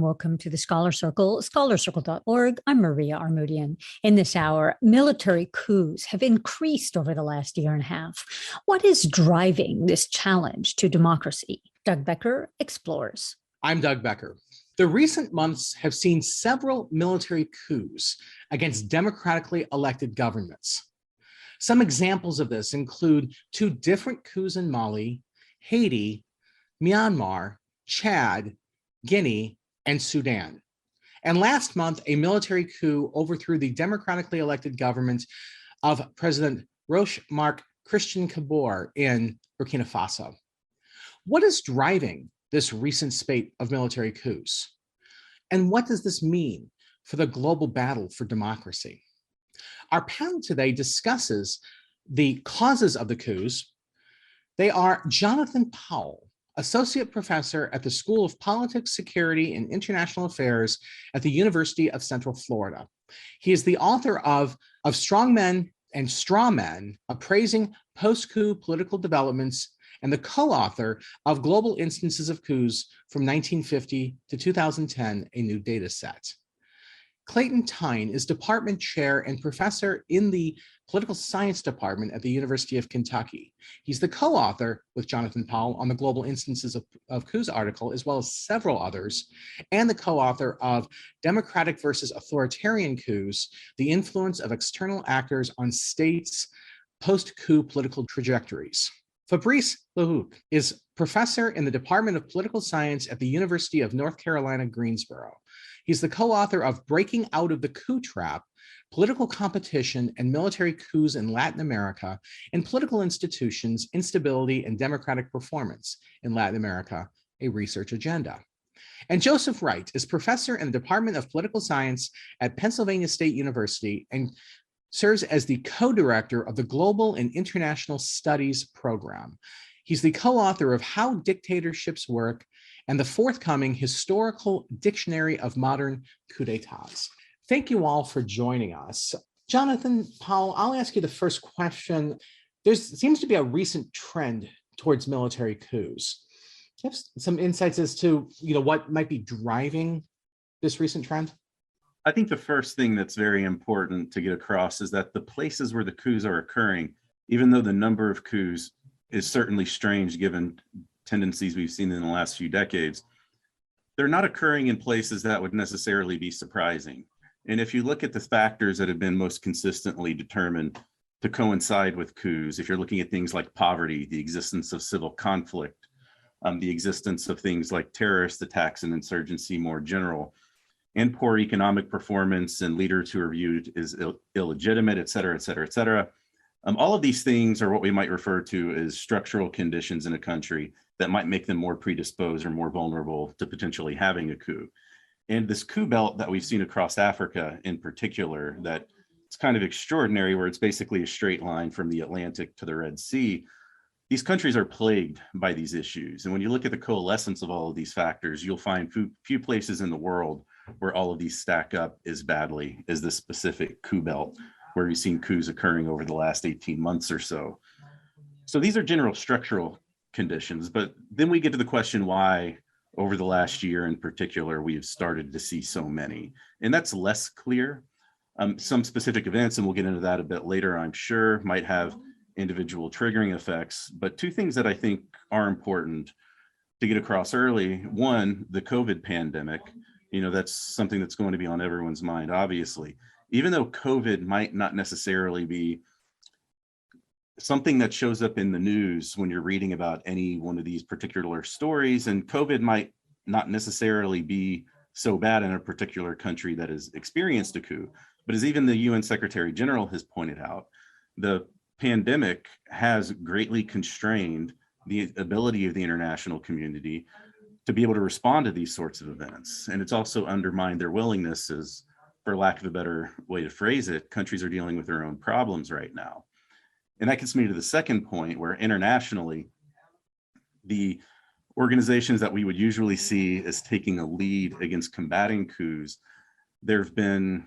welcome to the Scholar Circle, scholarcircle.org. I'm Maria Armoudian. In this hour, military coups have increased over the last year and a half. What is driving this challenge to democracy? Doug Becker explores. I'm Doug Becker. The recent months have seen several military coups against democratically elected governments. Some examples of this include 2 different coups in Mali, Haiti, Myanmar, Chad, Guinea, and Sudan. And last month, a military coup overthrew the democratically elected government of President Roch Marc Christian Kabore in Burkina Faso. What is driving this recent spate of military coups? And what does this mean for the global battle for democracy? Our panel today discusses the causes of the coups. They are Jonathan Powell, Associate Professor at the School of Politics, Security, and International Affairs at the University of Central Florida. He is the author of Strong Men and Straw Men, Appraising Post-Coup Political Developments, and the co-author of Global Instances of Coups from 1950 to 2010, a new data set. Clayton Thyne is department chair and professor in the political science department at the University of Kentucky. He's the co-author with Jonathan Powell on the Global Instances of Coups article, as well as several others, and the co-author of Democratic versus Authoritarian Coups, the Influence of External Actors on States' Post-Coup Political Trajectories. Fabrice Lehoucq is professor in the Department of Political Science at the University of North Carolina, Greensboro. He's the co-author of Breaking Out of the Coup Trap, Political Competition and Military Coups in Latin America, and Political Institutions, Instability and Democratic Performance in Latin America, a Research Agenda. And Joseph Wright is professor in the Department of Political Science at Pennsylvania State University and serves as the co-director of the Global and International Studies program. He's the co-author of How Dictatorships Work and the forthcoming Historical Dictionary of Modern Coups d'etats. Thank you all for joining us. Jonathan Powell, I'll ask you the first question. There seems to be a recent trend towards military coups. Do you have some insights as to what might be driving this recent trend? I think the first thing that's very important to get across is that the places where the coups are occurring, even though the number of coups is certainly strange given tendencies we've seen in the last few decades, they're not occurring in places that would necessarily be surprising. And if you look at the factors that have been most consistently determined to coincide with coups, if you're looking at things like poverty, the existence of civil conflict, the existence of things like terrorist attacks and insurgency more general, and poor economic performance and leaders who are viewed as illegitimate, et cetera, et cetera, et cetera. All of these things are what we might refer to as structural conditions in a country that might make them more predisposed or more vulnerable to potentially having a coup. And this coup belt that we've seen across Africa in particular, that it's kind of extraordinary, where it's basically a straight line from the Atlantic to the Red Sea. These countries are plagued by these issues. And when you look at the coalescence of all of these factors, you'll find few places in the world where all of these stack up as badly as this specific coup belt, where we've seen coups occurring over the last 18 months or so. So these are general structural conditions, but then we get to the question why over the last year in particular we have started to see so many, and that's less clear. Some specific events, and we'll get into that a bit later, I'm sure, might have individual triggering effects, but 2 things that I think are important to get across early. One, the COVID pandemic, that's something that's going to be on everyone's mind, obviously. Even though COVID might not necessarily be something that shows up in the news when you're reading about any one of these particular stories, and COVID might not necessarily be so bad in a particular country that has experienced a coup, but as even the UN Secretary General has pointed out, the pandemic has greatly constrained the ability of the international community to be able to respond to these sorts of events. And it's also undermined their willingness, as, for lack of a better way to phrase it, countries are dealing with their own problems right now. And that gets me to the second point, where internationally, the organizations that we would usually see as taking a lead against combating coups, there have been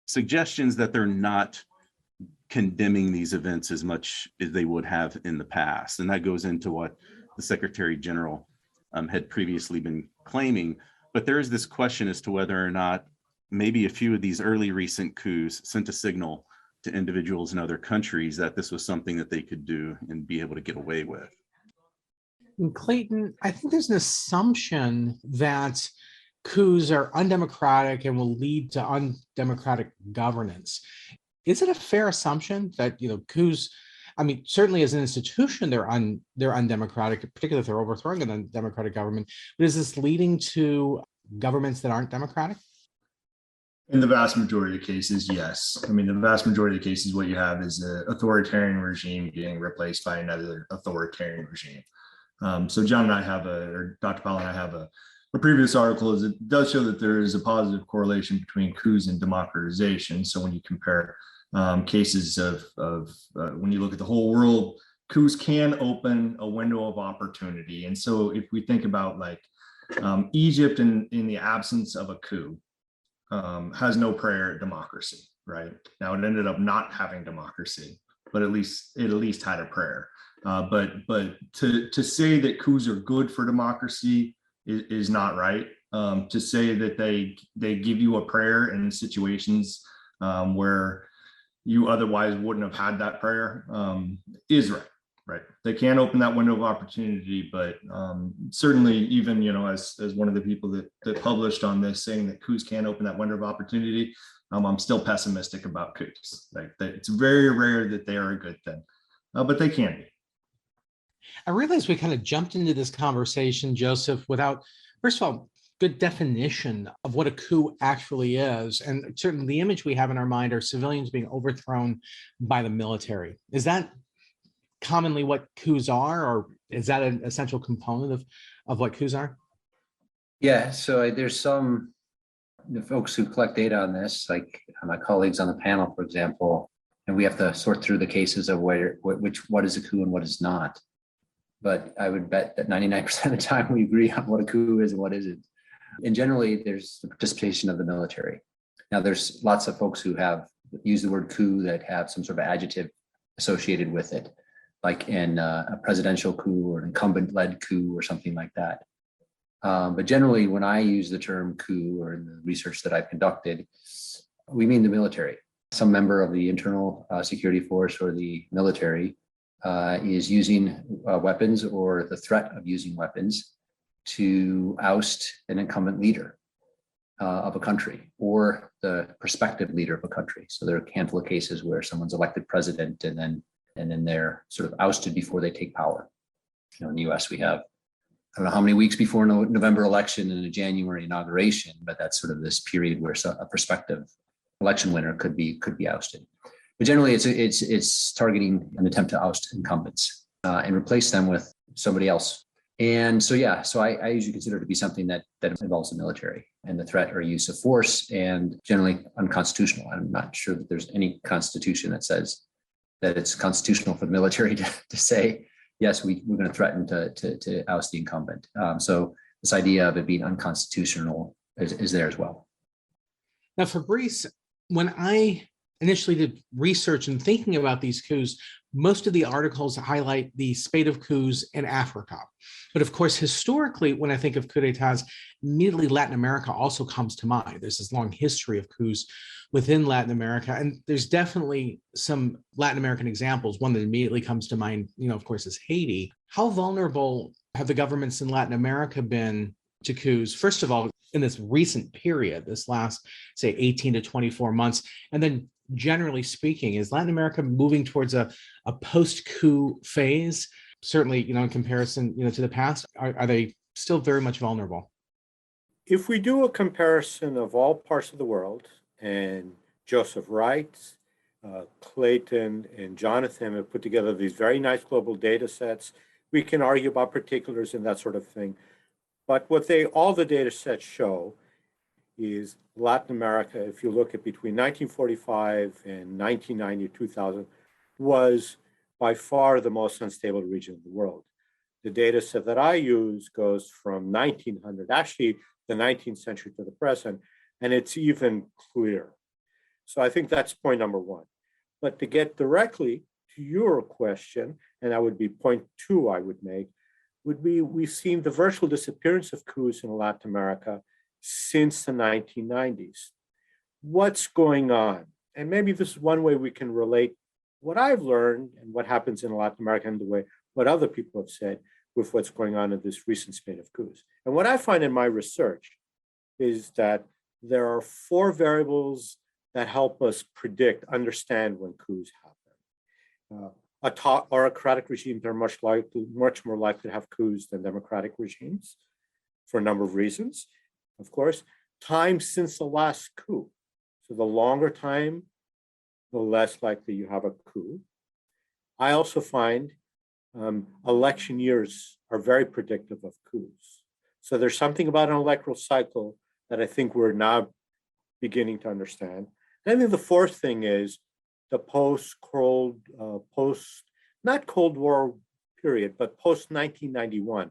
suggestions that they're not condemning these events as much as they would have in the past. And that goes into what the Secretary General had previously been claiming. But there is this question as to whether or not maybe a few of these early recent coups sent a signal to individuals in other countries that this was something that they could do and be able to get away with. And Clayton, I think there's an assumption that coups are undemocratic and will lead to undemocratic governance. Is it a fair assumption that, coups, I mean, certainly as an institution, they're undemocratic, particularly if they're overthrowing an undemocratic government, but is this leading to governments that aren't democratic? In the vast majority of cases, yes. I mean, the vast majority of cases, what you have is an authoritarian regime being replaced by another authoritarian regime. So John and I have or Dr. Powell and I have a previous article is it does show that there is a positive correlation between coups and democratization. So when you compare cases of when you look at the whole world, coups can open a window of opportunity. And so if we think about like Egypt in the absence of a coup, has no prayer at democracy, right? Now it ended up not having democracy, but it at least had a prayer. But to say that coups are good for democracy is not right. To say that they give you a prayer in situations where you otherwise wouldn't have had that prayer is right. Right. They can open that window of opportunity, but certainly even, as one of the people that published on this saying that coups can open that window of opportunity, I'm still pessimistic about coups. Like it's very rare that they are a good thing, but they can be. I realize we kind of jumped into this conversation, Joseph, without, first of all, good definition of what a coup actually is. And certainly the image we have in our mind are civilians being overthrown by the military. Is that commonly what coups are, or is that an essential component of what coups are? Yeah, so there's some folks who collect data on this, like my colleagues on the panel, for example, and we have to sort through the cases of what is a coup and what is not. But I would bet that 99% of the time we agree on what a coup is and what isn't. And generally, there's the participation of the military. Now, there's lots of folks who have used the word coup that have some sort of adjective associated with it, like in a presidential coup or an incumbent-led coup or something like that. But generally, when I use the term coup or in the research that I've conducted, we mean the military. Some member of the internal security force or the military is using weapons or the threat of using weapons to oust an incumbent leader of a country or the prospective leader of a country. So there are a handful of cases where someone's elected president and then they're sort of ousted before they take power. In the US, we have, I don't know how many weeks before a November election and a January inauguration, but that's sort of this period where a prospective election winner could be ousted. But generally, it's targeting an attempt to oust incumbents and replace them with somebody else. And so, I usually consider it to be something that involves the military and the threat or use of force, and generally unconstitutional. I'm not sure that there's any constitution that says that it's constitutional for the military to say, yes, we're going to threaten to oust the incumbent. So this idea of it being unconstitutional is there as well. Now, Fabrice, when I initially did research and thinking about these coups, most of the articles highlight the spate of coups in Africa. But of course, historically, when I think of coup d'etats, immediately Latin America also comes to mind. There's this long history of coups within Latin America. And there's definitely some Latin American examples. One that immediately comes to mind, of course, is Haiti. How vulnerable have the governments in Latin America been to coups? First of all, in this recent period, this last, say, 18 to 24 months, and then generally speaking, is Latin America moving towards a post-coup phase? Certainly, in comparison, to the past, are they still very much vulnerable? If we do a comparison of all parts of the world, and Joseph Wright, Clayton, and Jonathan have put together these very nice global data sets, we can argue about particulars and that sort of thing. But what all the data sets show is Latin America, if you look at between 1945 and 1990, 2000, was by far the most unstable region of the world. The data set that I use goes from 1900, actually the 19th century to the present, and it's even clearer. So I think that's point number one. But to get directly to your question, and that would be point two I would make, would be we've seen the virtual disappearance of coups in Latin America since the 1990s. What's going on? And maybe this is one way we can relate what I've learned and what happens in Latin America and the way what other people have said with what's going on in this recent spate of coups. And what I find in my research is that there are 4 variables that help us predict, understand when coups happen. Autocratic regimes are much more likely to have coups than democratic regimes for a number of reasons. Of course, time since the last coup. So the longer time, the less likely you have a coup. I also find election years are very predictive of coups. So there's something about an electoral cycle that I think we're now beginning to understand. And I think the 4th thing is the not Cold War period, but post-1991.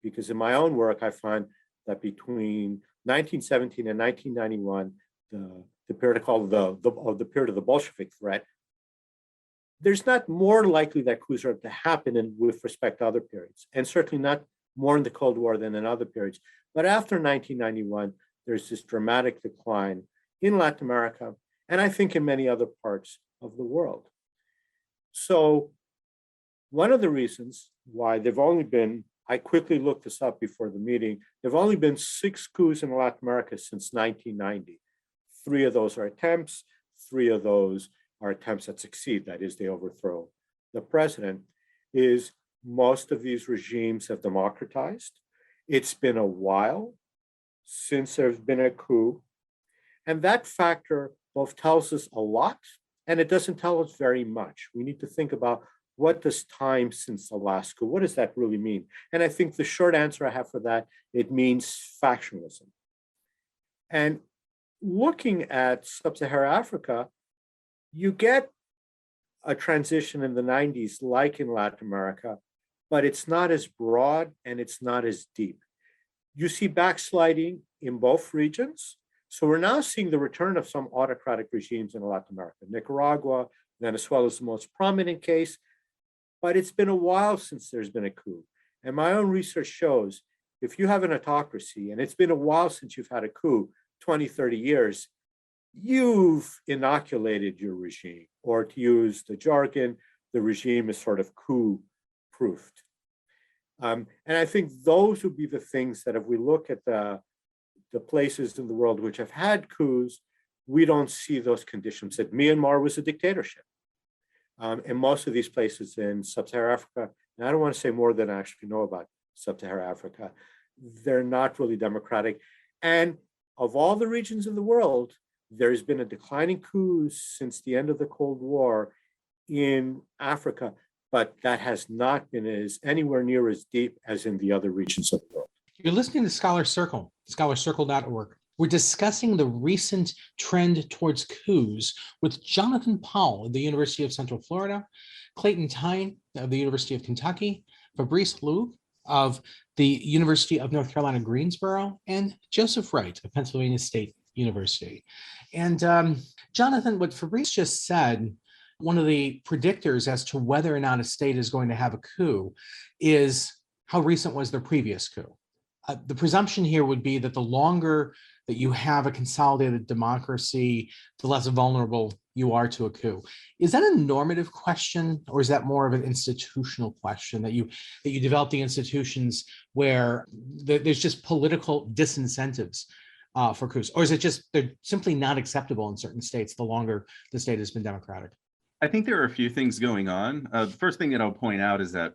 Because in my own work, I find that between 1917 and 1991, the period called the period of the Bolshevik threat, there's not more likely that coups are to happen with respect to other periods, and certainly not more in the Cold War than in other periods. But after 1991, there's this dramatic decline in Latin America, and I think in many other parts of the world. So one of the reasons why there've only been, I quickly looked this up before the meeting, there've only been 6 coups in Latin America since 1990. 3 of those are attempts, 3 of those are attempts that succeed, that is, they overthrow the president, is most of these regimes have democratized. It's been a while since there's been a coup. And that factor both tells us a lot, and it doesn't tell us very much. We need to think about, what does time since the last coup, what does that really mean? And I think the short answer I have for that, it means factionalism. And looking at Sub-Saharan Africa, you get a transition in the 90s like in Latin America, but it's not as broad and it's not as deep. You see backsliding in both regions. So we're now seeing the return of some autocratic regimes in Latin America. Nicaragua, Venezuela is the most prominent case, but it's been a while since there's been a coup. And my own research shows if you have an autocracy and it's been a while since you've had a coup, 20, 30 years, you've inoculated your regime, or to use the jargon, the regime is sort of coup-proofed. And I think those would be the things that if we look at the places in the world which have had coups, we don't see those conditions. That Myanmar was a dictatorship. And most of these places in Sub-Saharan Africa, and I don't want to say more than I actually know about Sub-Saharan Africa, they're not really democratic. And of all the regions in the world, there's been a decline in coups since the end of the Cold War in Africa, but that has not been anywhere near as deep as in the other regions of the world. You're listening to Scholar Circle, scholarcircle.org. We're discussing the recent trend towards coups with Jonathan Powell of the University of Central Florida, Clayton Thyne of the University of Kentucky, Fabrice Lehoucq of the University of North Carolina, Greensboro, and Joseph Wright of Pennsylvania State University. And Jonathan, what Fabrice just said, one of the predictors as to whether or not a state is going to have a coup is how recent was their previous coup. The presumption here would be that the longer that you have a consolidated democracy, the less vulnerable you are to a coup. Is that a normative question, or is that more of an institutional question, that you develop the institutions where there's just political disincentives for coups? Or is it just they're simply not acceptable in certain states the longer the state has been democratic? I think there are a few things going on. The first thing that I'll point out is that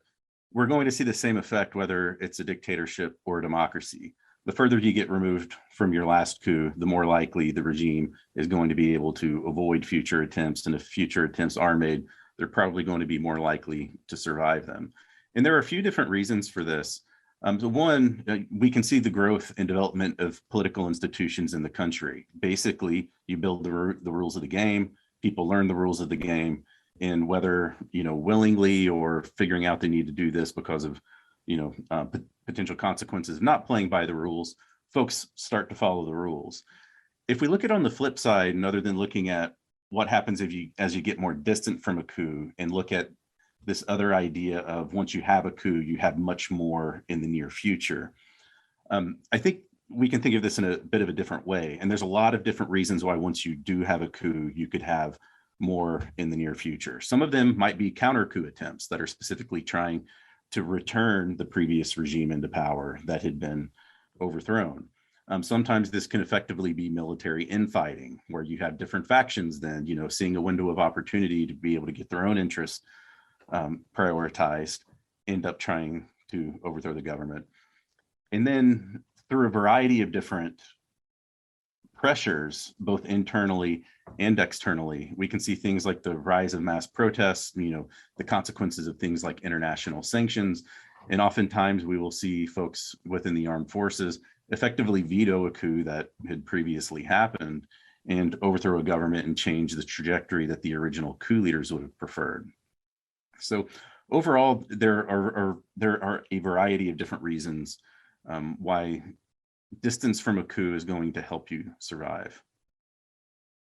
we're going to see the same effect whether it's a dictatorship or a democracy. The further you get removed from your last coup, the more likely the regime is going to be able to avoid future attempts. And if future attempts are made, they're probably going to be more likely to survive them. And there are a few different reasons for this. So one, we can see the growth and development of political institutions in the country. Basically, you build the rules of the game, people learn the rules of the game, and whether, willingly or figuring out they need to do this because of, potential consequences of not playing by the rules, folks start to follow the rules. If we look at it on the flip side, and other than looking at what happens as you get more distant from a coup and look at this other idea of once you have a coup, you have much more in the near future. I think we can think of this in a bit of a different way. And there's a lot of different reasons why once you do have a coup, you could have more in the near future. Some of them might be counter coup attempts that are specifically trying to return the previous regime into power that had been overthrown. Sometimes this can effectively be military infighting, where you have different factions then, seeing a window of opportunity to be able to get their own interests prioritized, end up trying to overthrow the government. And then through a variety of different pressures, both internally and externally, we can see things like the rise of mass protests, the consequences of things like international sanctions. And oftentimes we will see folks within the armed forces effectively veto a coup that had previously happened and overthrow a government and change the trajectory that the original coup leaders would have preferred. So overall, there are a variety of different reasons why distance from a coup is going to help you survive.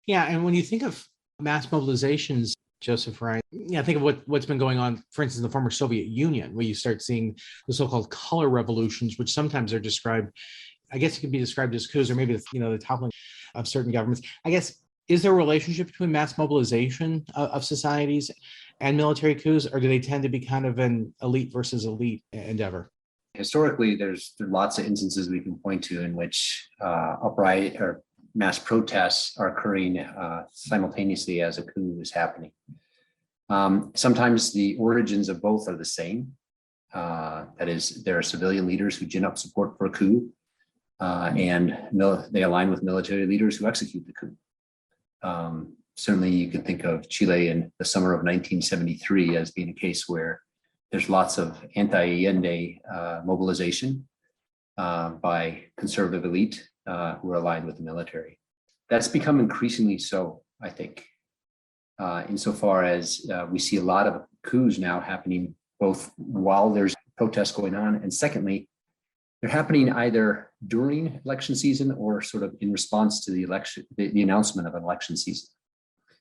Yeah, and when you think of mass mobilizations, Joseph Wright, think of what's been going on, for instance, in the former Soviet Union, where you start seeing the so-called color revolutions, which sometimes are described, I guess it could be described as coups, or maybe the toppling of certain governments. I guess, is there a relationship between mass mobilization of societies and military coups, or do they tend to be kind of an elite versus elite endeavor? Historically, there's lots of instances we can point to in which upright or mass protests are occurring simultaneously as a coup is happening. Sometimes the origins of both are the same. That is, there are civilian leaders who gin up support for a coup, and they align with military leaders who execute the coup. Certainly, you can think of Chile in the summer of 1973 as being a case where there's lots of anti-Allende mobilization by conservative elite who are aligned with the military. That's become increasingly so, I think, insofar as we see a lot of coups now happening both while there's protests going on, and secondly, they're happening either during election season or sort of in response to the election, the announcement of an election season,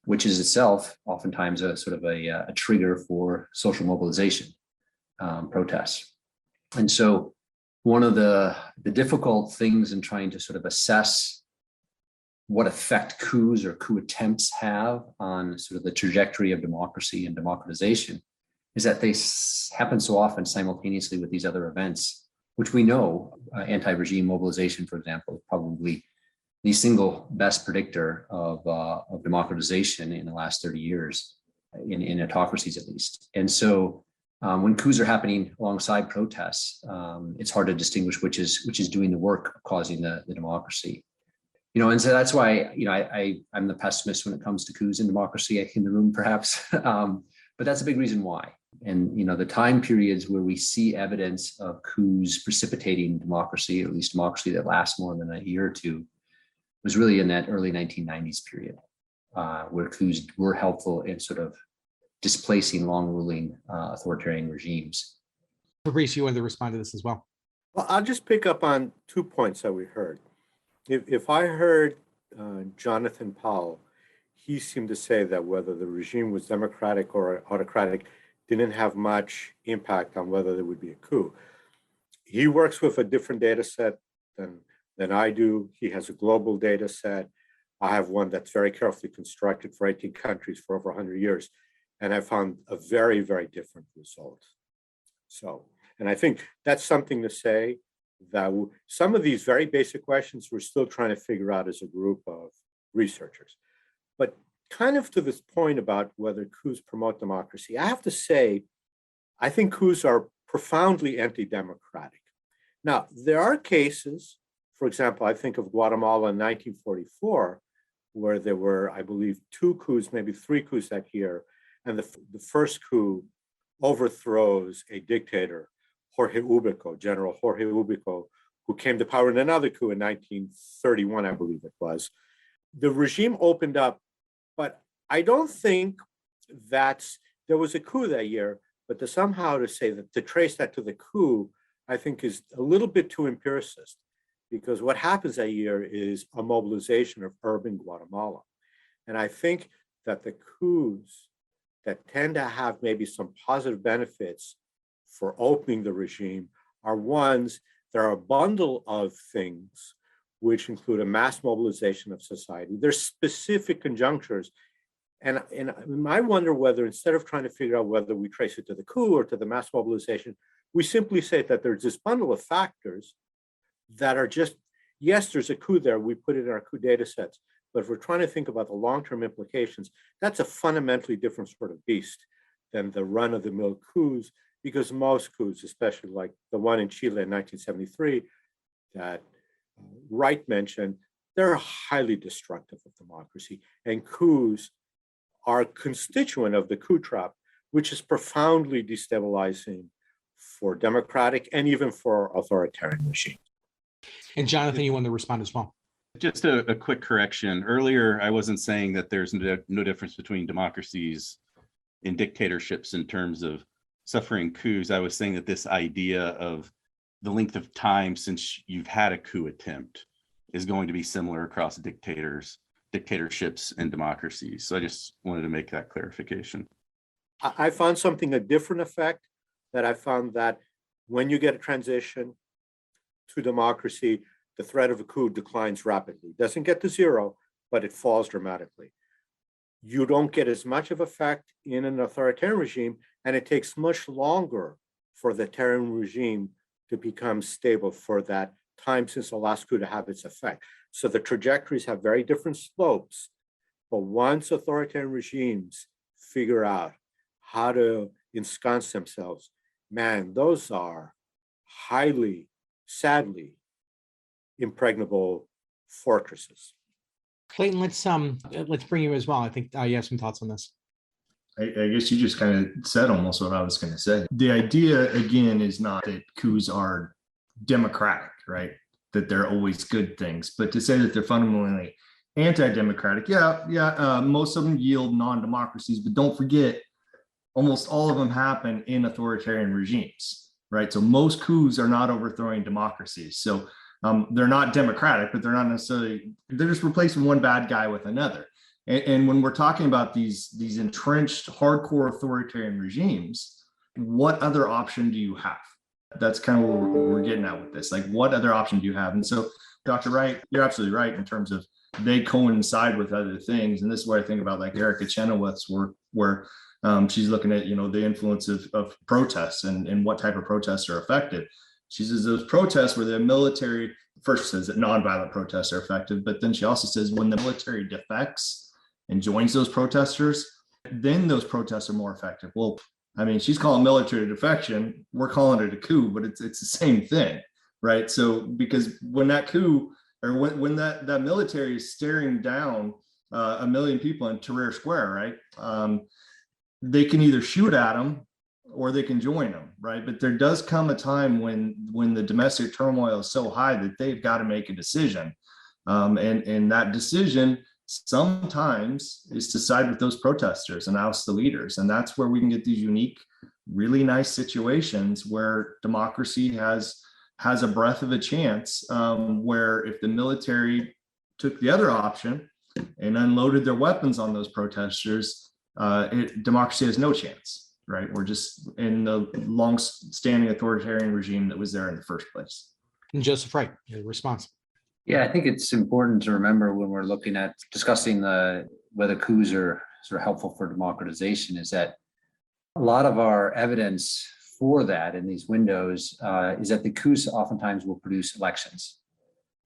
which is itself oftentimes a sort of a trigger for social mobilization. Protests. And so one of the difficult things in trying to sort of assess what effect coups or coup attempts have on sort of the trajectory of democracy and democratization is that they happen so often simultaneously with these other events, which we know anti-regime mobilization, for example, is probably the single best predictor of democratization in the last 30 years, in autocracies at least. And so when coups are happening alongside protests, it's hard to distinguish which is doing the work of causing the democracy. And so that's why I'm the pessimist when it comes to coups in democracy in the room, perhaps. But that's a big reason why. And the time periods where we see evidence of coups precipitating democracy, or at least democracy that lasts more than a year or two, was really in that early 1990s period, where coups were helpful in sort of displacing long-ruling authoritarian regimes. Fabrice, you wanted to respond to this as well. Well, I'll just pick up on 2 points that we heard. If I heard Jonathan Powell, he seemed to say that whether the regime was democratic or autocratic didn't have much impact on whether there would be a coup. He works with a different data set than I do. He has a global data set. I have one that's very carefully constructed for 18 countries for over 100 years. And I found a very, very different result. So, and I think that's something to say, that some of these very basic questions we're still trying to figure out as a group of researchers. But kind of to this point about whether coups promote democracy, I have to say, I think coups are profoundly anti-democratic. Now, there are cases, for example, I think of Guatemala in 1944, where there were, I believe, 2 coups, maybe 3 coups that year. And the first coup overthrows a dictator, General Jorge Ubico, who came to power in another coup in 1931, I believe it was. The regime opened up, but I don't think there was a coup that year, but to say that to trace that to the coup, I think is a little bit too empiricist, because what happens that year is a mobilization of urban Guatemala. And I think that the coups that tend to have maybe some positive benefits for opening the regime are ones there are a bundle of things which include a mass mobilization of society. There's specific conjunctures. And I wonder whether, instead of trying to figure out whether we trace it to the coup or to the mass mobilization, we simply say that there's this bundle of factors that are just, yes, there's a coup there, we put it in our coup data sets. But if we're trying to think about the long-term implications, that's a fundamentally different sort of beast than the run-of-the-mill coups, because most coups, especially like the one in Chile in 1973 that Wright mentioned, they're highly destructive of democracy. And coups are constituent of the coup trap, which is profoundly destabilizing for democratic and even for authoritarian regimes. And Jonathan, you want to respond as well? Just a quick correction. Earlier, I wasn't saying that there's no difference between democracies and dictatorships in terms of suffering coups. I was saying that this idea of the length of time since you've had a coup attempt is going to be similar across dictatorships and democracies. So I just wanted to make that clarification. I found something, a different effect, that I found that when you get a transition to democracy, the threat of a coup declines rapidly. It doesn't get to zero, but it falls dramatically. You don't get as much of effect in an authoritarian regime, and it takes much longer for the authoritarian regime to become stable, for that time since the last coup to have its effect. So the trajectories have very different slopes, but once authoritarian regimes figure out how to ensconce themselves, man, those are highly, sadly, impregnable fortresses. Clayton, let's bring you as well. I think you have some thoughts on this. I guess you just kind of said almost what I was going to say. The idea, again, is not that coups are democratic, right? That they're always good things, but to say that they're fundamentally anti-democratic, most of them yield non-democracies, but don't forget, almost all of them happen in authoritarian regimes, right? So most coups are not overthrowing democracies. So they're not democratic, but they're not necessarily, they're just replacing one bad guy with another. And when we're talking about these entrenched hardcore authoritarian regimes, what other option do you have? That's kind of what we're getting at with this. Like, what other option do you have? And so, Dr. Wright, you're absolutely right in terms of they coincide with other things. And this is what I think about like Erica Chenoweth's work, where she's looking at, the influence of protests and what type of protests are effective. She says those protests where the military, first says that nonviolent protests are effective, but then she also says when the military defects and joins those protesters, then those protests are more effective. Well, I mean, she's calling military defection, we're calling it a coup, but it's the same thing, right? So because when that coup, or when that military is staring down 1 million people in Tahrir Square, right? They can either shoot at them or they can join them, right? But there does come a time when the domestic turmoil is so high that they've got to make a decision. And that decision sometimes is to side with those protesters and oust the leaders. And that's where we can get these unique, really nice situations where democracy has a breath of a chance, where if the military took the other option and unloaded their weapons on those protesters, democracy has no chance, right? We're just in the long-standing authoritarian regime that was there in the first place. And Joseph Wright, your response. Yeah, I think it's important to remember when we're looking at discussing whether coups are sort of helpful for democratization is that a lot of our evidence for that in these windows is that the coups oftentimes will produce elections.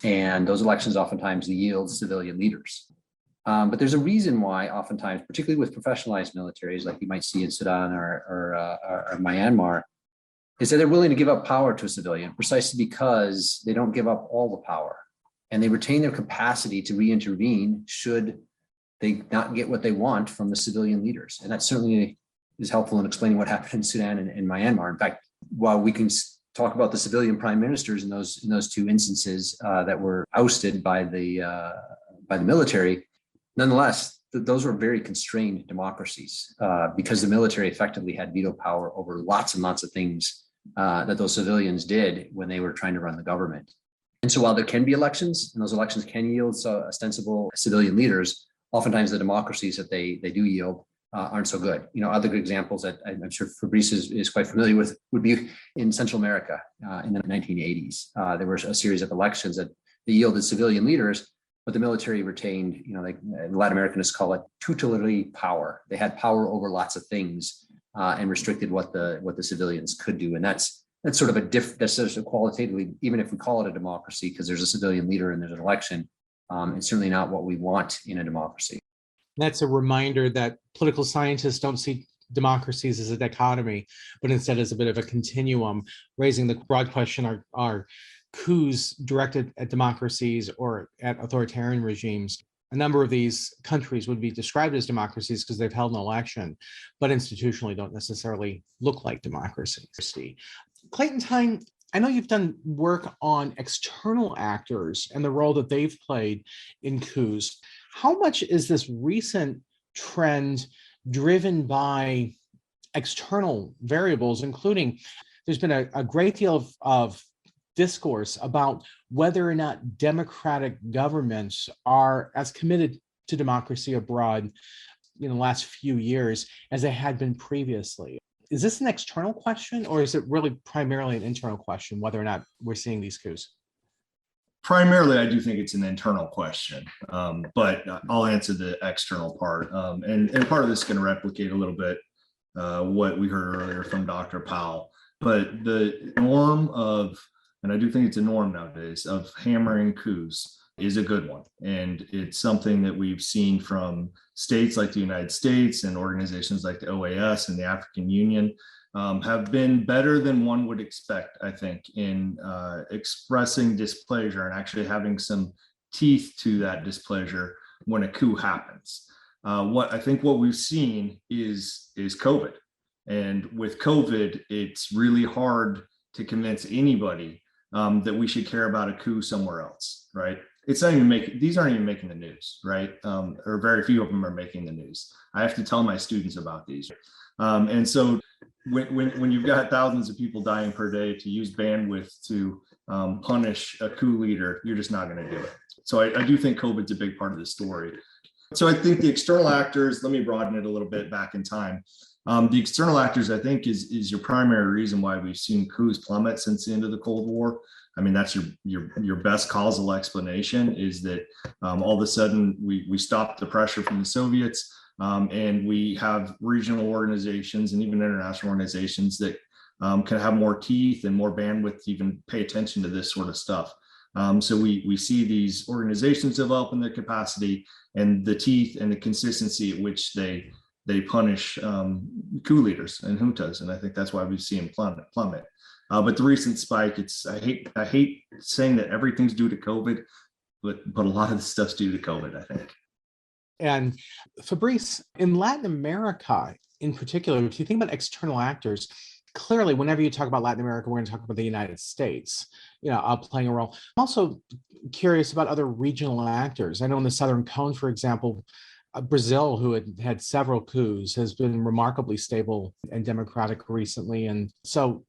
And those elections oftentimes yield civilian leaders. But there's a reason why oftentimes, particularly with professionalized militaries like you might see in Sudan or Myanmar, is that they're willing to give up power to a civilian precisely because they don't give up all the power. And they retain their capacity to re-intervene should they not get what they want from the civilian leaders. And that certainly is helpful in explaining what happened in Sudan and Myanmar. In fact, while we can talk about the civilian prime ministers in those two instances that were ousted by the military, nonetheless, those were very constrained democracies because the military effectively had veto power over lots and lots of things that those civilians did when they were trying to run the government. And so while there can be elections, and those elections can yield ostensible civilian leaders, oftentimes the democracies that they do yield aren't so good. Other good examples that I'm sure Fabrice is quite familiar with would be in Central America in the 1980s. There were a series of elections that yielded civilian leaders, but the military retained, like Latin Americanists call it tutelary power. They had power over lots of things and restricted what the civilians could do. And that's sort of that's sort of qualitatively, even if we call it a democracy, because there's a civilian leader and there's an election, it's certainly not what we want in a democracy. That's a reminder that political scientists don't see democracies as a dichotomy, but instead as a bit of a continuum, raising the broad question, are coups directed at democracies or at authoritarian regimes? A number of these countries would be described as democracies because they've held an election, but institutionally don't necessarily look like democracy. Clayton Thyne, I know you've done work on external actors and the role that they've played in coups. How much is this recent trend driven by external variables, including there's been a great deal of discourse about whether or not democratic governments are as committed to democracy abroad in the last few years as they had been previously. Is this an external question, or is it really primarily an internal question, whether or not we're seeing these coups? Primarily, I do think it's an internal question, but I'll answer the external part. And part of this is going to replicate a little bit what we heard earlier from Dr. Powell. But the norm of, and I do think it's a norm nowadays, of hammering coups is a good one. And it's something that we've seen from states like the United States and organizations like the OAS and the African Union. Have been better than one would expect, I think, in expressing displeasure and actually having some teeth to that displeasure when a coup happens. What we've seen is COVID. And with COVID, it's really hard to convince anybody that we should care about a coup somewhere else, right? These aren't even making the news, right? Or very few of them are making the news. I have to tell my students about these. And so when you've got thousands of people dying per day, to use bandwidth to punish a coup leader, you're just not going to do it. So I do think COVID's a big part of the story. So I think the external actors, let me broaden it a little bit back in time. The external actors, I think, is your primary reason why we've seen coups plummet since the end of the Cold War. I mean, that's your best causal explanation, is that all of a sudden we stopped the pressure from the Soviets. And we have regional organizations and even international organizations that can have more teeth and more bandwidth to even pay attention to this sort of stuff. So we see these organizations develop in their capacity and the teeth and the consistency at which they punish coup leaders and juntas, and I think that's why we've seen plummet. But the recent spike, I hate saying that everything's due to COVID, but a lot of the stuff's due to COVID, I think. And Fabrice, in Latin America in particular, if you think about external actors, clearly, whenever you talk about Latin America, we're going to talk about the United States, playing a role. I'm also curious about other regional actors. I know in the Southern Cone, for example, Brazil, who had several coups, has been remarkably stable and democratic recently. And so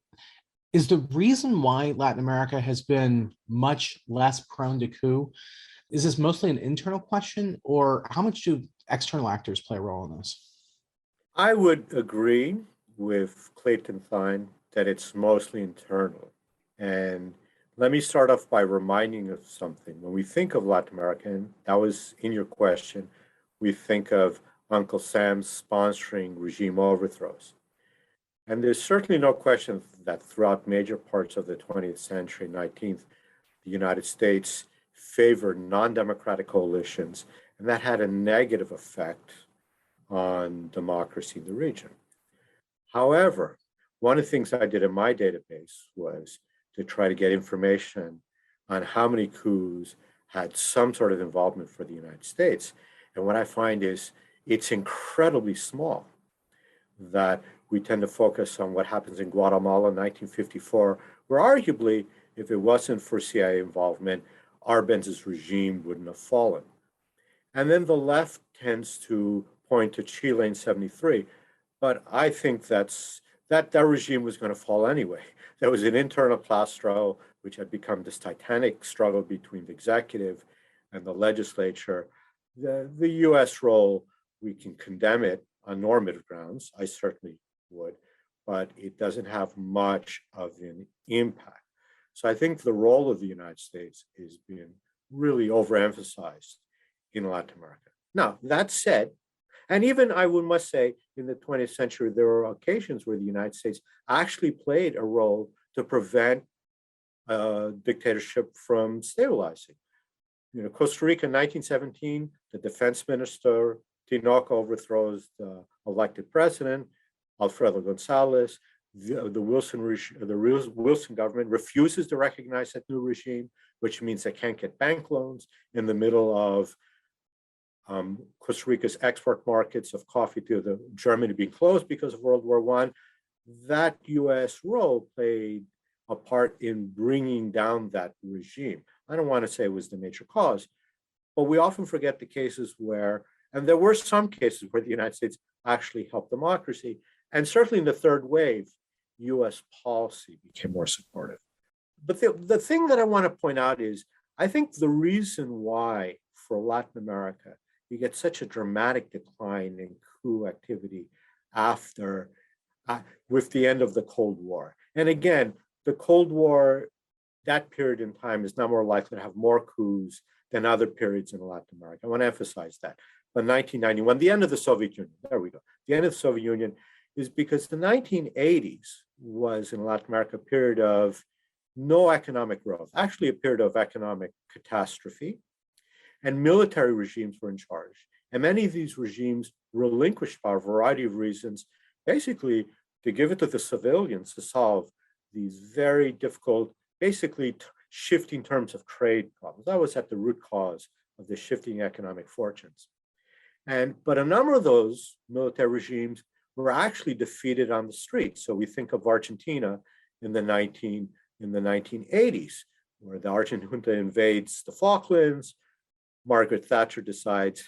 is the reason why Latin America has been much less prone to coup, is this mostly an internal question, or how much do external actors play a role in this? I would agree with Clayton Thyne that it's mostly internal. And let me start off by reminding of something. When we think of Latin America, and that was in your question, we think of Uncle Sam's sponsoring regime overthrows. And there's certainly no question that throughout major parts of the 20th century, 19th, the United States favored non-democratic coalitions, and that had a negative effect on democracy in the region. However, one of the things I did in my database was to try to get information on how many coups had some sort of involvement for the United States. And what I find is it's incredibly small, that we tend to focus on what happens in Guatemala in 1954, where arguably, if it wasn't for CIA involvement, Arbenz's regime wouldn't have fallen. And then the left tends to point to Chile in 73, but I think that regime was going to fall anyway. There was an internal plastro, which had become this titanic struggle between the executive and the legislature. The US role, we can condemn it. on normative grounds. I certainly would, but it doesn't have much of an impact. So I think the role of the United States is being really overemphasized in Latin America. Now, that said, and even I must say, in the 20th century, there were occasions where the United States actually played a role to prevent dictatorship from stabilizing. Costa Rica in 1917, the defense minister Tinoco overthrows the elected president, Alfredo Gonzalez. The Wilson government refuses to recognize that new regime, which means they can't get bank loans in the middle of Costa Rica's export markets of coffee to Germany being closed because of World War I. That U.S. role played a part in bringing down that regime. I don't want to say it was the major cause, but we often forget the cases where, and there were some cases where the United States actually helped democracy. And certainly in the third wave, U.S. policy became more supportive. But the thing that I want to point out is, I think the reason why for Latin America, you get such a dramatic decline in coup activity after, with the end of the Cold War. And again, the Cold War, that period in time is now more likely to have more coups than other periods in Latin America. I want to emphasize that. But 1991, the end of the Soviet Union, there we go. The end of the Soviet Union is because the 1980s was in Latin America a period of no economic growth, actually a period of economic catastrophe, and military regimes were in charge. And many of these regimes relinquished for a variety of reasons, basically to give it to the civilians to solve these very difficult, basically shifting terms of trade problems. That was at the root cause of the shifting economic fortunes. But a number of those military regimes were actually defeated on the streets. So we think of Argentina in the 1980s, where the Argentine junta invades the Falklands. Margaret Thatcher decides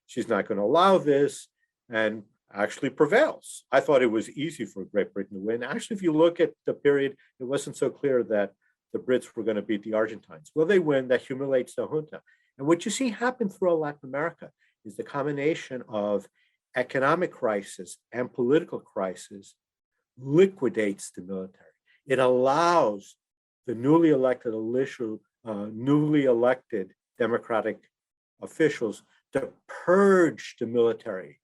she's not going to allow this and actually prevails. I thought it was easy for Great Britain to win. Actually, if you look at the period, it wasn't so clear that the Brits were going to beat the Argentines. Well, they win, that humiliates the junta. And what you see happen throughout Latin America is the combination of economic crisis and political crisis liquidates the military. It allows the newly elected democratic officials to purge the military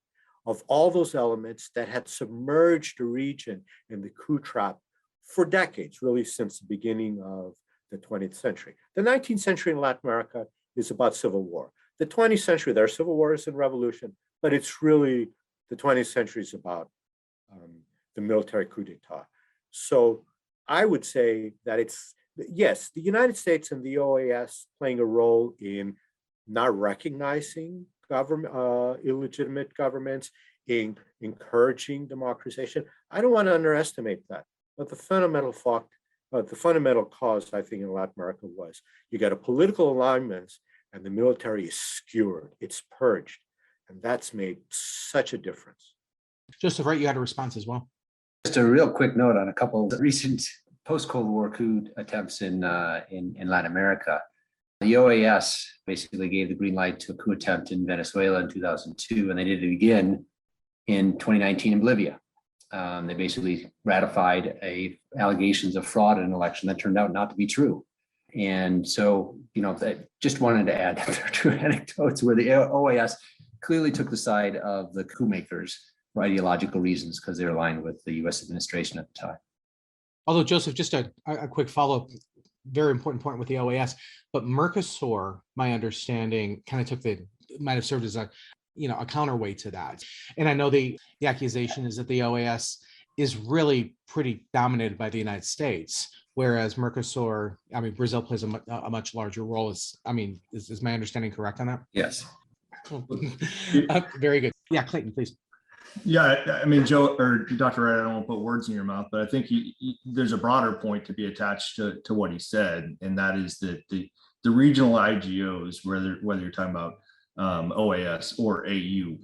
of all those elements that had submerged the region in the coup trap for decades, really since the beginning of the 20th century. The 19th century in Latin America is about civil war. The 20th century, there are civil wars and revolution, but it's really, the 20th century is about the military coup d'etat. So I would say that it's, yes, the United States and the OAS playing a role in not recognizing illegitimate governments, in encouraging democratization. I don't want to underestimate that. But the fundamental cause, I think, in Latin America was you got a political alignment and the military is skewered, it's purged. And that's made such a difference. Joseph Wright, you had a response as well. Just a real quick note on a couple of recent post-Cold War coup attempts in Latin America. The OAS basically gave the green light to a coup attempt in Venezuela in 2002, and they did it again in 2019 in Bolivia. They basically ratified allegations of fraud in an election that turned out not to be true. And so, I just wanted to add that there are two anecdotes where the OAS clearly took the side of the coup makers for ideological reasons because they're aligned with the US administration at the time. Although, Joseph, just a quick follow-up, very important point with the OAS, but Mercosur, my understanding, kind of might have served as a counterweight to that. And I know the accusation is that the OAS is really pretty dominated by the United States, whereas Mercosur, Brazil plays a much larger role. Is my understanding correct on that? Yes. Very good. Yeah, Clayton, please. Yeah, Joe or Dr. Wright, I don't want to put words in your mouth, but I think there's a broader point to be attached to what he said, and that is that the regional IGOs, whether you're talking about OAS or AU,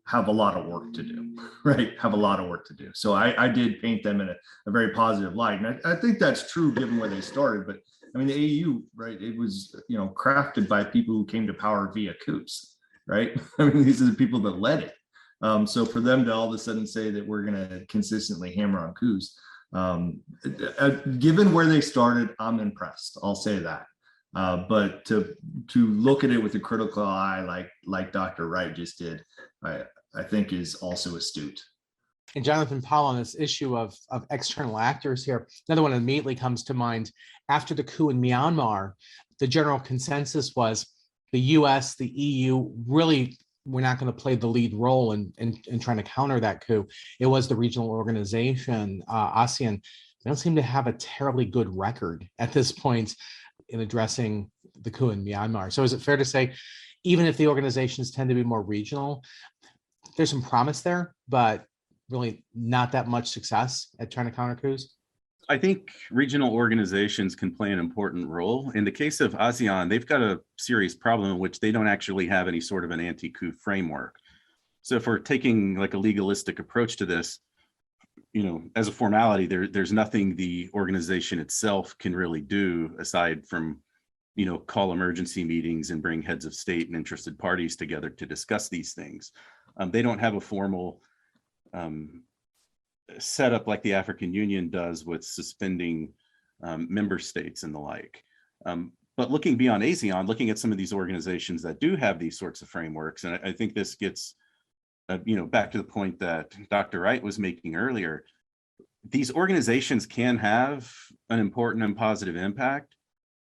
have a lot of work to do, right? Have a lot of work to do. So I did paint them in a very positive light, and I think that's true given where they started. But the AU, right? It was crafted by people who came to power via coups, right? These are the people that led it. So for them to all of a sudden say that we're going to consistently hammer on coups, given where they started, I'm impressed. I'll say that. But to look at it with a critical eye, like Dr. Wright just did, I think is also astute. And Jonathan Powell, on this issue of external actors here, another one that immediately comes to mind. After the coup in Myanmar, the general consensus was the US, the EU really were not going to play the lead role in trying to counter that coup. It was the regional organization, ASEAN. They don't seem to have a terribly good record at this point in addressing the coup in Myanmar. So is it fair to say, even if the organizations tend to be more regional, there's some promise there, but really not that much success at trying to counter coups? I think regional organizations can play an important role. In the case of ASEAN, they've got a serious problem in which they don't actually have any sort of an anti-coup framework. So if we're taking like a legalistic approach to this, as a formality, there's nothing the organization itself can really do aside from, call emergency meetings and bring heads of state and interested parties together to discuss these things. They don't have a formal set up like the African Union does with suspending member states and the like. But looking beyond ASEAN, looking at some of these organizations that do have these sorts of frameworks, and I think this gets, back to the point that Dr. Wright was making earlier, these organizations can have an important and positive impact,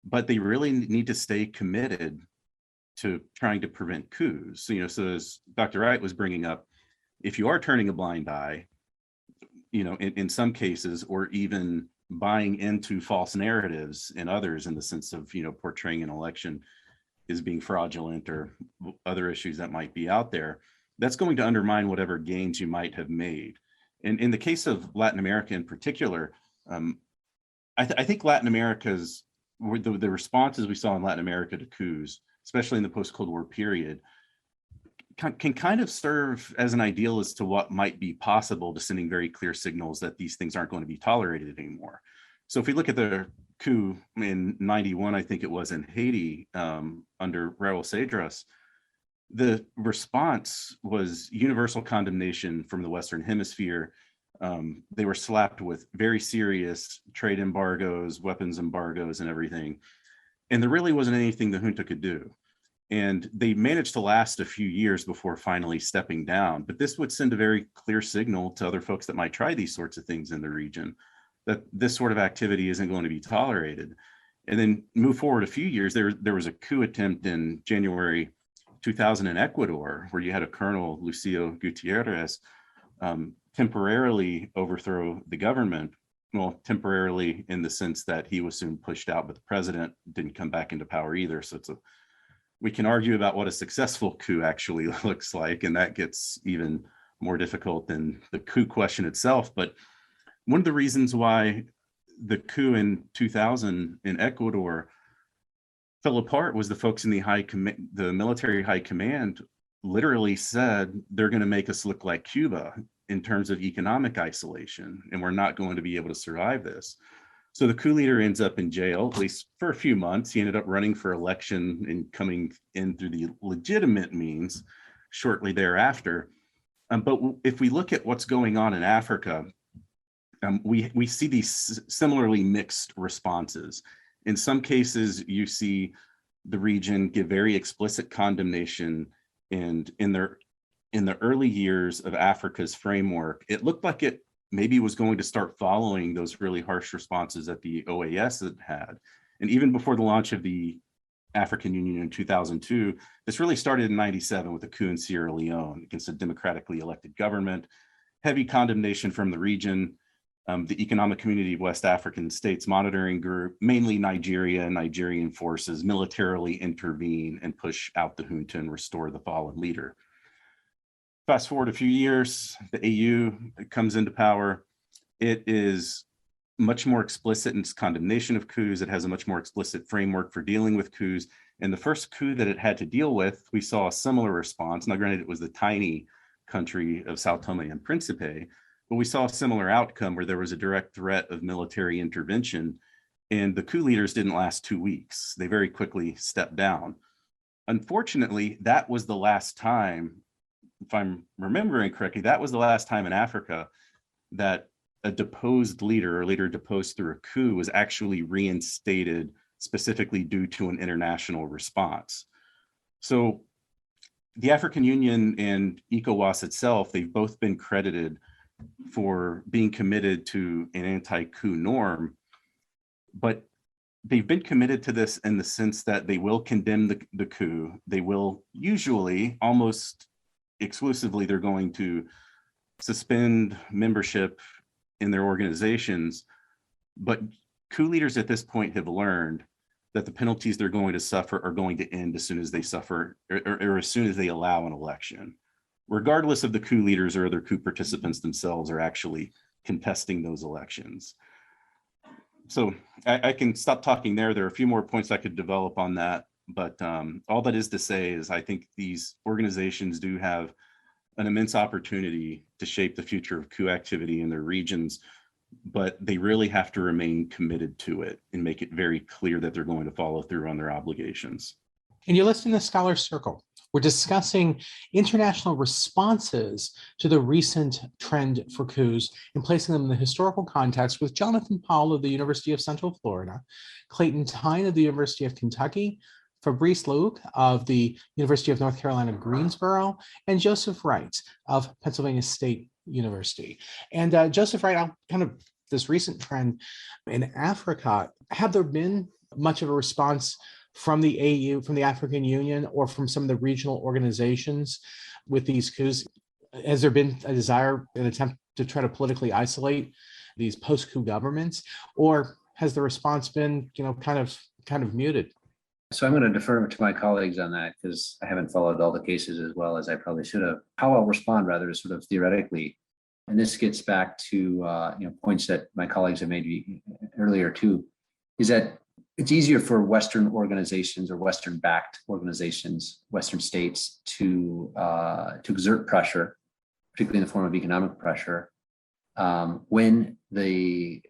but they really need to stay committed to trying to prevent coups. So as Dr. Wright was bringing up, if you are turning a blind eye, in some cases, or even buying into false narratives in others, in the sense of, portraying an election as being fraudulent or other issues that might be out there, that's going to undermine whatever gains you might have made. And in the case of Latin America in particular, I think Latin America's, the responses we saw in Latin America to coups, especially in the post-Cold War period, can kind of serve as an ideal as to what might be possible, to sending very clear signals that these things aren't going to be tolerated anymore. So if we look at the coup in 91, I think it was, in Haiti under Raul Cedras, the response was universal condemnation from the Western Hemisphere. They were slapped with very serious trade embargoes, weapons embargoes, and everything. And there really wasn't anything the junta could do. And they managed to last a few years before finally stepping down. But this would send a very clear signal to other folks that might try these sorts of things in the region, that this sort of activity isn't going to be tolerated. And then move forward a few years, there was a coup attempt in January 2000 in Ecuador, where you had a Colonel, Lucio Gutierrez, temporarily overthrow the government. Well, temporarily in the sense that he was soon pushed out, but the president didn't come back into power either. So we can argue about what a successful coup actually looks like, and that gets even more difficult than the coup question itself. But one of the reasons why the coup in 2000 in Ecuador fell apart was the folks in the military high command literally said they're going to make us look like Cuba in terms of economic isolation, and we're not going to be able to survive this. So the coup leader ends up in jail, at least for a few months. He ended up running for election and coming in through the legitimate means shortly thereafter. But if we look at what's going on in Africa, we see these similarly mixed responses. In some cases, you see the region give very explicit condemnation, and in the early years of Africa's framework, it looked like it maybe was going to start following those really harsh responses that the OAS had. And even before the launch of the African Union in 2002, this really started in 97 with a coup in Sierra Leone against a democratically elected government, heavy condemnation from the region. The Economic Community of West African States Monitoring Group, mainly Nigeria and Nigerian forces, militarily intervene and push out the junta and restore the fallen leader. Fast forward a few years, the AU comes into power. It is much more explicit in its condemnation of coups. It has a much more explicit framework for dealing with coups. And the first coup that it had to deal with, we saw a similar response. Now, granted, it was the tiny country of Sao Tome and Principe, but we saw a similar outcome where there was a direct threat of military intervention, and the coup leaders didn't last 2 weeks. They very quickly stepped down. Unfortunately, that was the last time if I'm remembering correctly, that was the last time in Africa that a deposed leader or leader deposed through a coup was actually reinstated specifically due to an international response. So the African Union and ECOWAS itself, they've both been credited for being committed to an anti-coup norm, but they've been committed to this in the sense that they will condemn the coup. They will usually, almost exclusively, they're going to suspend membership in their organizations. But coup leaders at this point have learned that the penalties they're going to suffer are going to end as soon as they suffer or as soon as they allow an election, regardless of the coup leaders or other coup participants themselves are actually contesting those elections. So I can stop talking there. There are a few more points I could develop on that, but all that is to say is I think these organizations do have an immense opportunity to shape the future of coup activity in their regions, but they really have to remain committed to it and make it very clear that they're going to follow through on their obligations. And you're listening to Scholar Circle. We're discussing international responses to the recent trend for coups and placing them in the historical context with Jonathan Powell of the University of Central Florida, Clayton Thyne of the University of Kentucky, Fabrice Lehoucq of the University of North Carolina, Greensboro, and Joseph Wright of Pennsylvania State University. And Joseph Wright, this recent trend in Africa, have there been much of a response from the AU, from the African Union, or from some of the regional organizations with these coups? Has there been a desire, an attempt to try to politically isolate these post-coup governments, or has the response been, kind of muted? So I'm going to defer to my colleagues on that because I haven't followed all the cases as well as I probably should have. How I'll respond rather is sort of theoretically, and this gets back to points that my colleagues have made earlier too, is that it's easier for Western organizations or Western-backed organizations, Western states, to exert pressure, particularly in the form of economic pressure, when the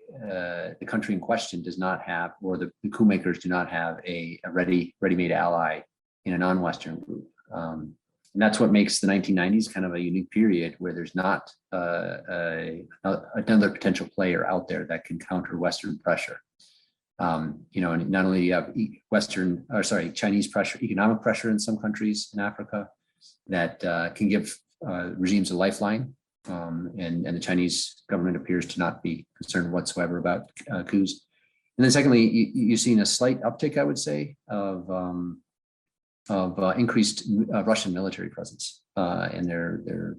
country in question does not have, or the coup makers do not have a ready-made ally in a non-Western group. And that's what makes the 1990s kind of a unique period where there's not another potential player out there that can counter Western pressure. And not only have Chinese pressure, economic pressure in some countries in Africa that can give regimes a lifeline. And the Chinese government appears to not be concerned whatsoever about coups. And then secondly, you've seen a slight uptick, I would say, of increased Russian military presence in their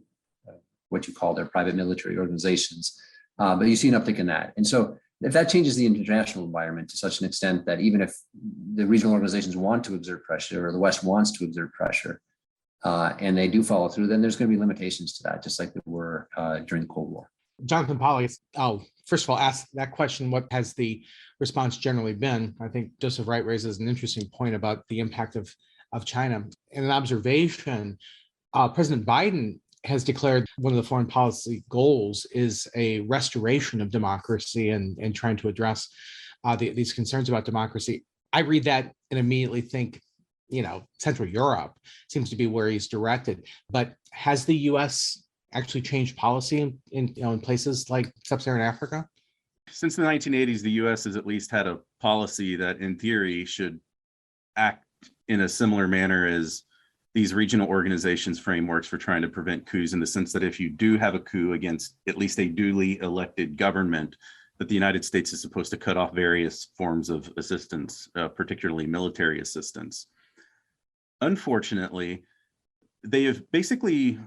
what you call their private military organizations. But you see an uptick in that. And so if that changes the international environment to such an extent that even if the regional organizations want to exert pressure or the West wants to exert pressure, and they do follow through, then there's going to be limitations to that, just like there were during the Cold War. Jonathan Powell, first of all, ask that question, what has the response generally been? I think Joseph Wright raises an interesting point about the impact of China. In an observation, President Biden has declared one of the foreign policy goals is a restoration of democracy and trying to address these concerns about democracy. I read that and immediately think, Central Europe seems to be where he's directed. But has the U.S. actually changed policy in places like Sub-Saharan Africa? Since the 1980s, the U.S. has at least had a policy that, in theory, should act in a similar manner as these regional organizations' frameworks for trying to prevent coups, in the sense that if you do have a coup against at least a duly elected government, that the United States is supposed to cut off various forms of assistance, particularly military assistance. Unfortunately, they have basically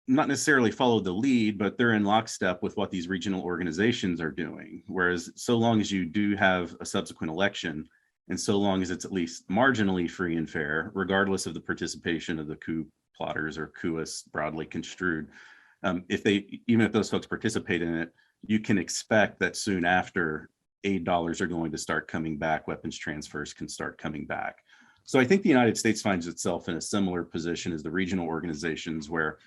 not necessarily followed the lead, but they're in lockstep with what these regional organizations are doing. Whereas so long as you do have a subsequent election, and so long as it's at least marginally free and fair, regardless of the participation of the coup plotters or coupists broadly construed, even if those folks participate in it, you can expect that soon after, aid dollars are going to start coming back, weapons transfers can start coming back. So I think the United States finds itself in a similar position as the regional organizations, where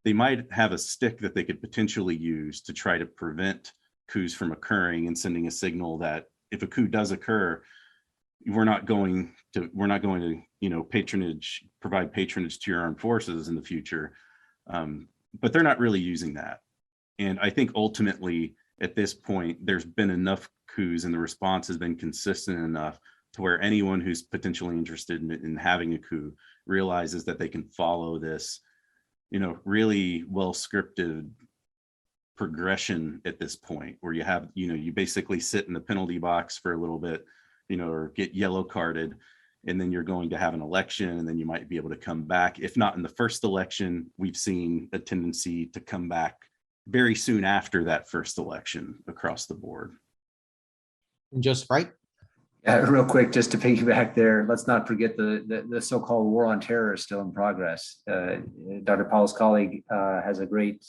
they might have a stick that they could potentially use to try to prevent coups from occurring and sending a signal that if a coup does occur, we're not going to provide patronage to your armed forces in the future. But they're not really using that. And I think ultimately at this point, there's been enough coups and the response has been consistent enough to where anyone who's potentially interested in having a coup realizes that they can follow this, really well scripted progression at this point, where you have, you basically sit in the penalty box for a little bit, or get yellow carded, and then you're going to have an election, and then you might be able to come back. If not in the first election, we've seen a tendency to come back very soon after that first election across the board. And Joseph Wright? Real quick, just to piggyback there, let's not forget the so-called war on terror is still in progress. Dr. Powell's colleague has a great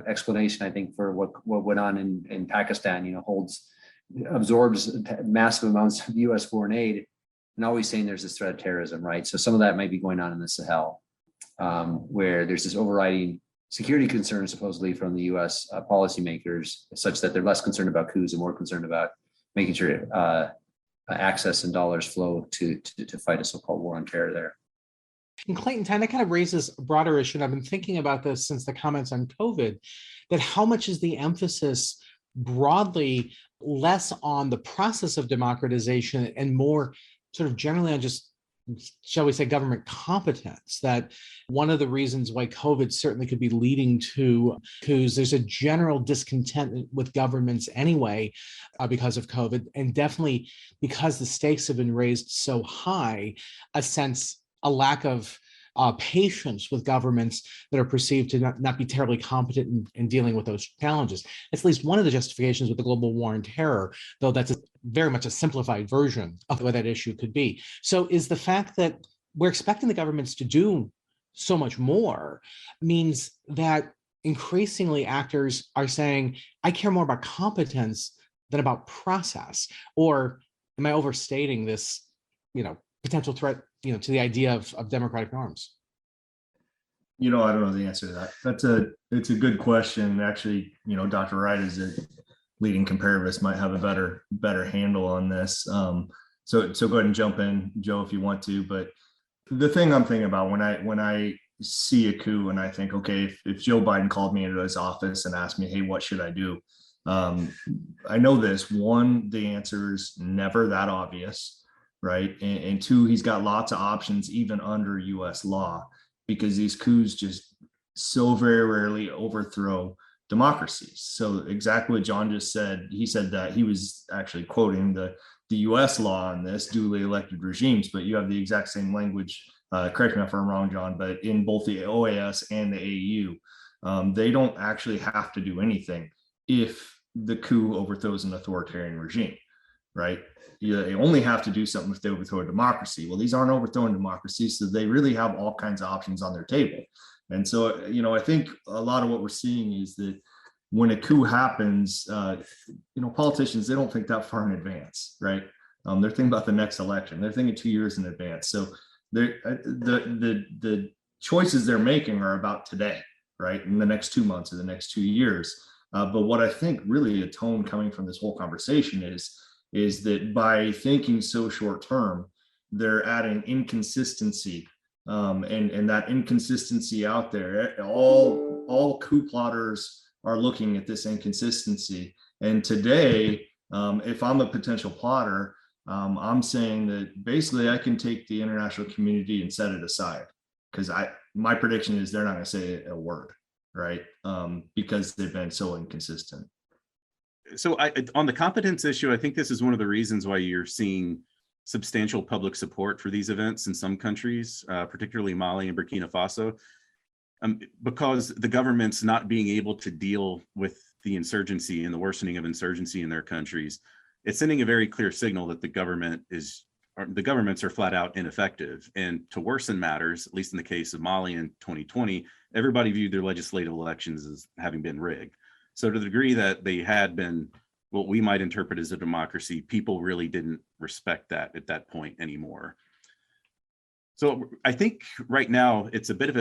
explanation, I think, for what went on in Pakistan. Absorbs massive amounts of U.S. foreign aid, and always saying there's this threat of terrorism, right? So some of that might be going on in the Sahel, where there's this overriding security concern supposedly from the U.S. Policymakers, such that they're less concerned about coups and more concerned about making sure access and dollars flow to fight a so-called war on terror there. And Clayton Thyne, that kind of raises a broader issue, and I've been thinking about this since the comments on COVID, that how much is the emphasis broadly less on the process of democratization and more sort of generally on just, shall we say, government competence? That one of the reasons why COVID certainly could be leading to coups, there's a general discontent with governments anyway because of COVID, and definitely because the stakes have been raised so high, a lack of patience with governments that are perceived to not be terribly competent in dealing with those challenges. It's at least one of the justifications with the global war on terror, though that's very much a simplified version of what that issue could be. So is the fact that we're expecting the governments to do so much more means that increasingly actors are saying, I care more about competence than about process? Or am I overstating this, potential threat, to the idea of democratic norms? I don't know the answer to that. It's a good question. Actually, Dr. Wright is a leading comparativist, might have a better handle on this. So go ahead and jump in, Joe, if you want to. But the thing I'm thinking about when I see a coup and I think, okay, if Joe Biden called me into his office and asked me, hey, what should I do? I know this. One, the answer is never that obvious, right? And two, he's got lots of options even under US law, because these coups just so very rarely overthrow democracies. So exactly what John just said, he said that he was actually quoting the US law on this, duly elected regimes, but you have the exact same language, correct me if I'm wrong, John, but in both the OAS and the AU, they don't actually have to do anything if the coup overthrows an authoritarian regime, right? They only have to do something if they overthrow a democracy. Well, these aren't overthrowing democracies, so they really have all kinds of options on their table. And so, I think a lot of what we're seeing is that when a coup happens, politicians, they don't think that far in advance, right? They're thinking about the next election. They're thinking 2 years in advance. So the choices they're making are about today, right? In the next 2 months or the next 2 years. But what I think really a tone coming from this whole conversation is that by thinking so short term, they're adding inconsistency, and that inconsistency out there. All coup plotters are looking at this inconsistency. And today, if I'm a potential plotter, I'm saying that basically I can take the international community and set it aside, because my prediction is they're not going to say a word, right? Because they've been so inconsistent. So on the competence issue, I think this is one of the reasons why you're seeing substantial public support for these events in some countries, particularly Mali and Burkina Faso, because the government's not being able to deal with the insurgency and the worsening of insurgency in their countries. It's sending a very clear signal that the governments are flat out ineffective. And to worsen matters, at least in the case of Mali in 2020, everybody viewed their legislative elections as having been rigged. So to the degree that they had been what we might interpret as a democracy, people really didn't respect that at that point anymore. So I think right now it's a bit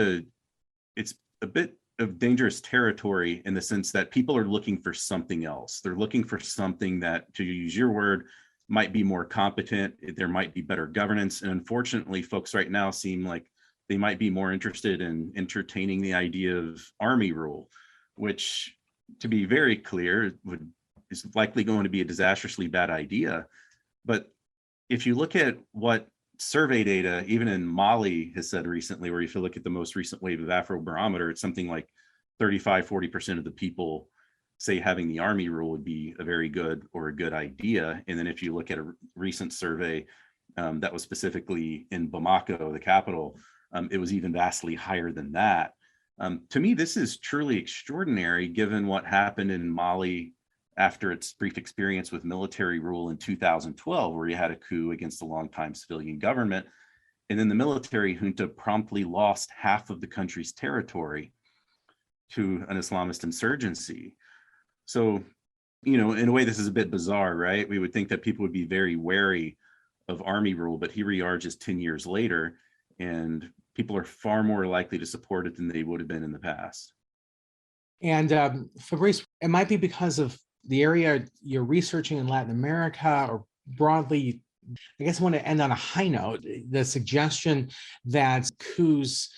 of dangerous territory in the sense that people are looking for something else. They're looking for something that, to use your word, might be more competent. There might be better governance. And unfortunately, folks right now seem like they might be more interested in entertaining the idea of army rule, which, to be very clear, is likely going to be a disastrously bad idea. But if you look at what survey data, even in Mali, has said recently, where if you look at the most recent wave of Afrobarometer, it's something like 35–40% of the people say having the army rule would be a very good or a good idea. And then if you look at a recent survey that was specifically in Bamako, the capital, it was even vastly higher than that. To me, this is truly extraordinary given what happened in Mali after its brief experience with military rule in 2012, where you had a coup against a longtime civilian government. And then the military junta promptly lost half of the country's territory to an Islamist insurgency. So, in a way, this is a bit bizarre, right? We would think that people would be very wary of army rule, but here we are just 10 years later, and people are far more likely to support it than they would have been in the past. And Fabrice, it might be because of the area you're researching in Latin America, or broadly, I guess I want to end on a high note, the suggestion that coups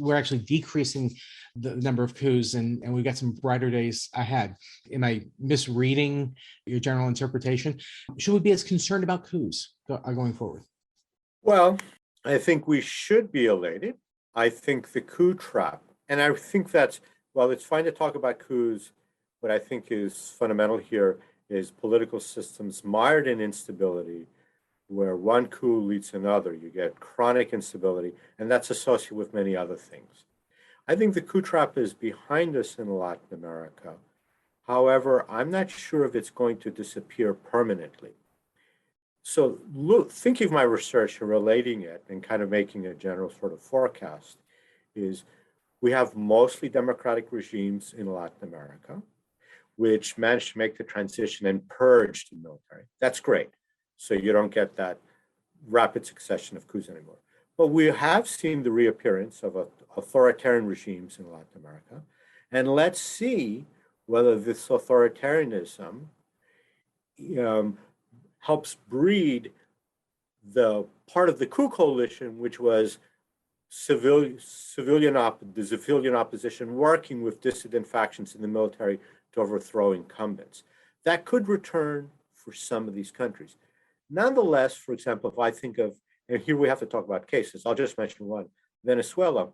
we're actually decreasing the number of coups, and we've got some brighter days ahead. Am I misreading your general interpretation? Should we be as concerned about coups going forward? Well, I think we should be elated. I think the coup trap, and I think that's, while it's fine to talk about coups, what I think is fundamental here is political systems mired in instability, where one coup leads to another. You get chronic instability, and that's associated with many other things. I think the coup trap is behind us in Latin America. However, I'm not sure if it's going to disappear permanently. So thinking of my research and relating it and kind of making a general sort of forecast is we have mostly democratic regimes in Latin America, which managed to make the transition and purge the military. That's great. So you don't get that rapid succession of coups anymore. But we have seen the reappearance of authoritarian regimes in Latin America. And let's see whether this authoritarianism helps breed the part of the coup coalition, which was the civilian opposition working with dissident factions in the military to overthrow incumbents. That could return for some of these countries. Nonetheless, for example, if I think of, and here we have to talk about cases, I'll just mention one, Venezuela.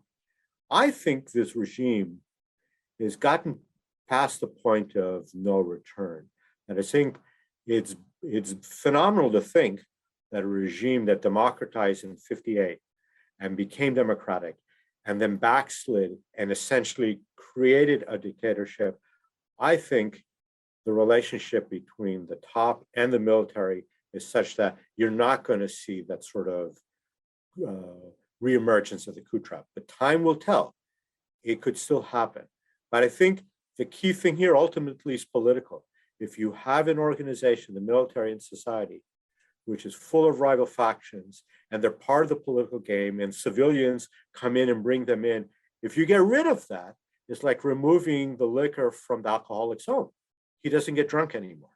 I think this regime has gotten past the point of no return. And I think it's phenomenal to think that a regime that democratized in 1958 and became democratic and then backslid and essentially created a dictatorship. I think the relationship between the top and the military is such that you're not going to see that sort of reemergence of the coup trap. But time will tell. It could still happen. But I think the key thing here ultimately is political. If you have an organization, the military and society, which is full of rival factions, and they're part of the political game, and civilians come in and bring them in, if you get rid of that, it's like removing the liquor from the alcoholic's home. He doesn't get drunk anymore.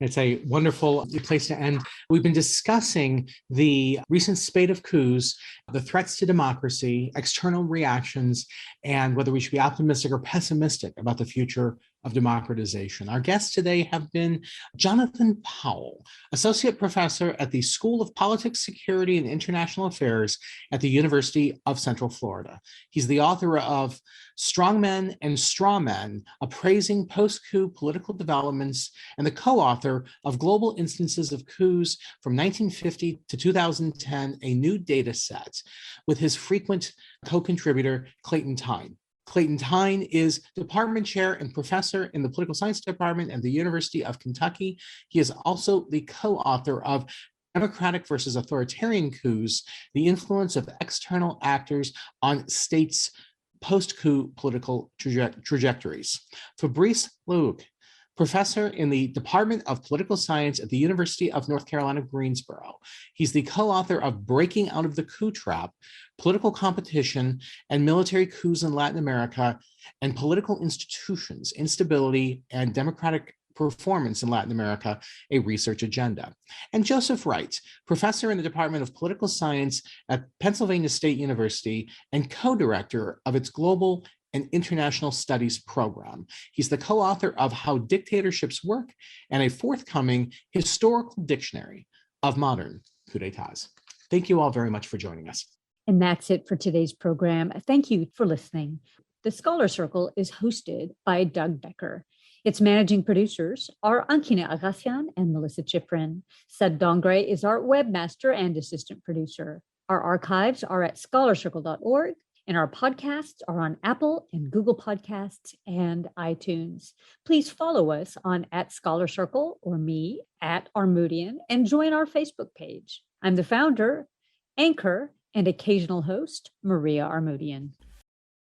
It's a wonderful place to end. We've been discussing the recent spate of coups, the threats to democracy, external reactions, and whether we should be optimistic or pessimistic about the future of democratization. Our guests today have been Jonathan Powell, Associate Professor at the School of Politics, Security, and International Affairs at the University of Central Florida. He's the author of Strongmen and Strawmen, Appraising Post-Coup Political Developments, and the co-author of Global Instances of Coups from 1950 to 2010, a new data set, with his frequent co-contributor, Clayton Thyne. Clayton Thyne is department chair and professor in the political science department at the University of Kentucky. He is also the co-author of Democratic versus Authoritarian Coups, the Influence of External Actors on States' Post-Coup Political Trajectories. Fabrice Lehoucq, professor in the Department of Political Science at the University of North Carolina, Greensboro. He's the co-author of Breaking Out of the Coup Trap, Political Competition and Military Coups in Latin America, and Political Institutions, Instability, and Democratic performance in Latin America, a research agenda. And Joseph Wright, professor in the Department of Political Science at Pennsylvania State University and co-director of its Global and International Studies program. He's the co-author of How Dictatorships Work and a forthcoming historical dictionary of modern coup d'etats. Thank you all very much for joining us. And that's it for today's program. Thank you for listening. The Scholar Circle is hosted by Doug Becker. Its managing producers are Ankina Agassian and Melissa Chiprin. Sed Dongre is our webmaster and assistant producer. Our archives are at scholarcircle.org, and our podcasts are on Apple and Google Podcasts and iTunes. Please follow us on @ScholarCircle or me @Armoudian and join our Facebook page. I'm the founder, anchor, and occasional host, Maria Armoudian.